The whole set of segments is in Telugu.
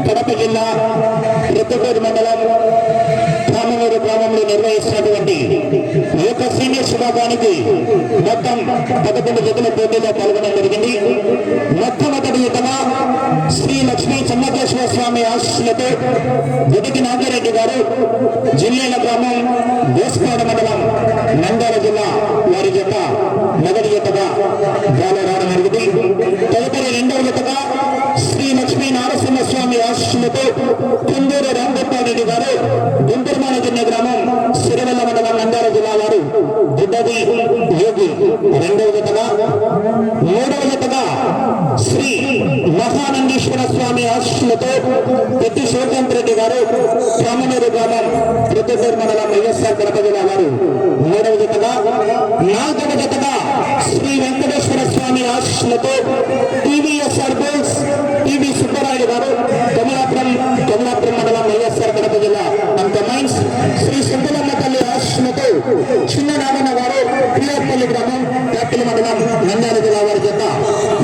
కడప జిల్లా రుద్దుటూరు మండలం కామనూరు గ్రామంలో నిర్వహిస్తున్నటువంటి ఈ యొక్క సీనియర్స్ విభాగానికి మొత్తం 11 జతల పోటీలో పాల్గొనడం జరిగింది. మొట్టమొదటి జతగా శ్రీ లక్ష్మీ చెన్నకేశ్వర స్వామి ఆశీస్సులతో గుడికి నాగిరెడ్డి గారు జిల్లేల గ్రామం దోస్పాడ మండలం నంద్యాల జిల్లా వారి జత మొదటి జతగా గాలి రావడం జరిగింది. తదుపరి రెండవ జతగా శ్రీ లక్ష్మీ నారసింహస్వామి ఆశీస్సులతో కుందూరు రామగోపాలరెడ్డి గారు గుంటూరుమానగిన్న గ్రామం సిరివెల్ల మండలం నంద్యాల జిల్లా వారు దుడ్డది యోగి రెండవ జతగా. మూడవ జతగా శ్రీ మహానందీశ్వర స్వామి ఆశీస్సులతో పెద్ది శివకాంత్ రెడ్డి గారు కామనూరు గ్రామం రుద్దుటూరు మండలం వైఎస్ఆర్ కడప జిల్లా వారు మూడవ జతగా. నాలుగవ జతగా శ్రీ వెంకటేశ్వర స్వామి ఆశీస్సులతో టీవీఎస్ఆర్ బోల్స్ టీవీ సుబ్బరాయుడు గారు కమలాపురం మండలం వైఎస్ఆర్ కడప జిల్లా అంత మైన్స్ శ్రీ సుబ్బలమ్మ తల్లి ఆశీస్సులతో చిన్న నాగన్న గారు పిల్లపల్లి గ్రామం కాపిలి మండలం నంద్యాల జిల్లా వారి జత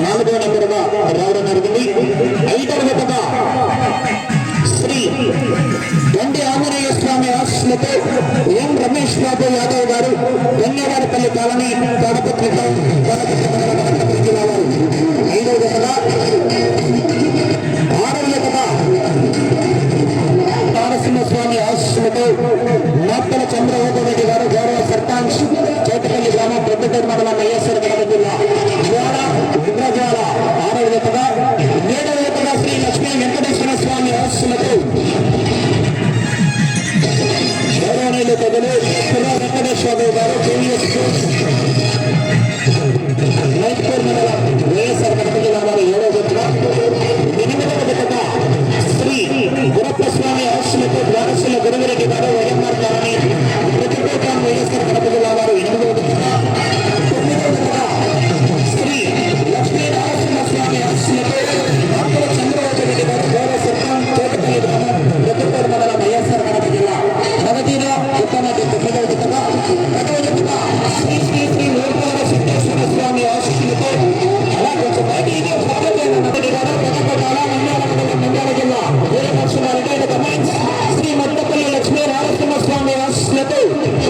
4వ నెంబరుగా రావడం జరిగింది. 5వ జతగా శ్రీ గండి ఆంజనేయ స్వామి ఆశీస్సులతో ఎం రమేష్ బాబు యాదవ్ గారు గంగవారిపల్లి కాలనీ తాడపత్రి జిల్లా వారు 5వ జతగా. 6వ జతగా నారసింహస్వామి ఆశీస్సులతో నాప్పల చంద్రబాబు గారు గౌరవ సర్పంచ్ చేతపల్లి గ్రామం ప్రొద్దుటూరు మండలం వైఎస్ఆర్ కడప జిల్లా ఉగ్రజాల 6వ జతగా. 7వ జతగా శ్రీ లక్ష్మీ వెంకటేశ్వర స్వామి ఆశీస్సులతో గౌరవనీయులు పెద్దలు కుర్రా వెంకటేశ్వరరావు గారు మైపూర్ మండలం వైఎస్ఆర్ కడప జిల్లా వారు 7వ జతగా. 8వ జతగా శ్రీ గురప్ప స్వామి ఆశీస్సులతో ద్వారశీల గురువిరెడ్డి గారు వైఎంఆర్ కాలనీ ప్రతిపేట వైఎస్ఆర్ కడప జిల్లా వారు 8వ జతగా. 9వ జతగా శ్రీ లక్ష్మీ నరసింహస్వామి ఆశీస్సులతో నాపల చంద్రబాబు రెడ్డి గారు గౌరవ సర్పంచ్ చేతపల్లి గ్రామం ప్రతిపేట మండలం వైఎస్ఆర్ కడప జిల్లా ప్రగతిలో ఉత్తమ 9వ జతగా. 10వ జతగా శ్రీ శ్రీ శ్రీ లోకాల సిద్ధేశ్వర స్వామి ఆశీస్సులతో అలా కొంచెం బయటికి రెడ్డి గారు పెద్దపేట నంద్యాల జిల్లా వీరపక్షుల కమాండ్స్ శ్రీ మద్దపల్లి లక్ష్మీ నరసింహస్వామి ఆశీస్సులతో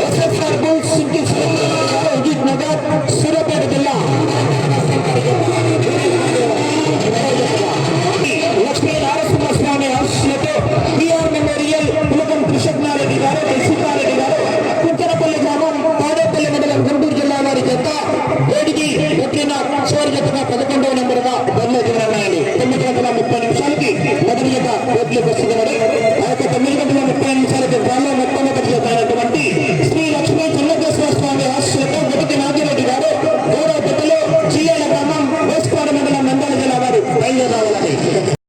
ఎస్ఎస్ఆర్ బుల్స్ అజిత్ నగర్ సూర్యాపేట జిల్లా లక్ష్మీ నరసింహస్వామి ఆశీస్సులతో పిఆర్ మెమోరియల్ పులకం కృష్ణారెడ్డి గారు సీతారెడ్డి గారు కుంచరపల్లి గ్రామం తాడేపల్లి మండలం గుంటూరు జిల్లా వారి జత వేడికి పెట్టిన చివరి జతగా 11వ నెంబరుగా బరిలో దిగనున్నాయండి. 9:30 నిమిషాలకి మొదటి జత కోర్టులోకి వస్తున్నది. ఆ యొక్క 9:30 నిమిషాలకి బాల్లో మొట్టమొదటి జత అయినటువంటి శ్రీ లక్ష్మీ చెన్నకేశ్వర స్వామి ఆశీస్సులతో గుడికి నాగిరెడ్డి గారు గౌరవ పెద్దలు జిల్లాల గ్రామం వేసుకోవడం మండలం నంద్యాల జిల్లా వారు బయలుదేరాలని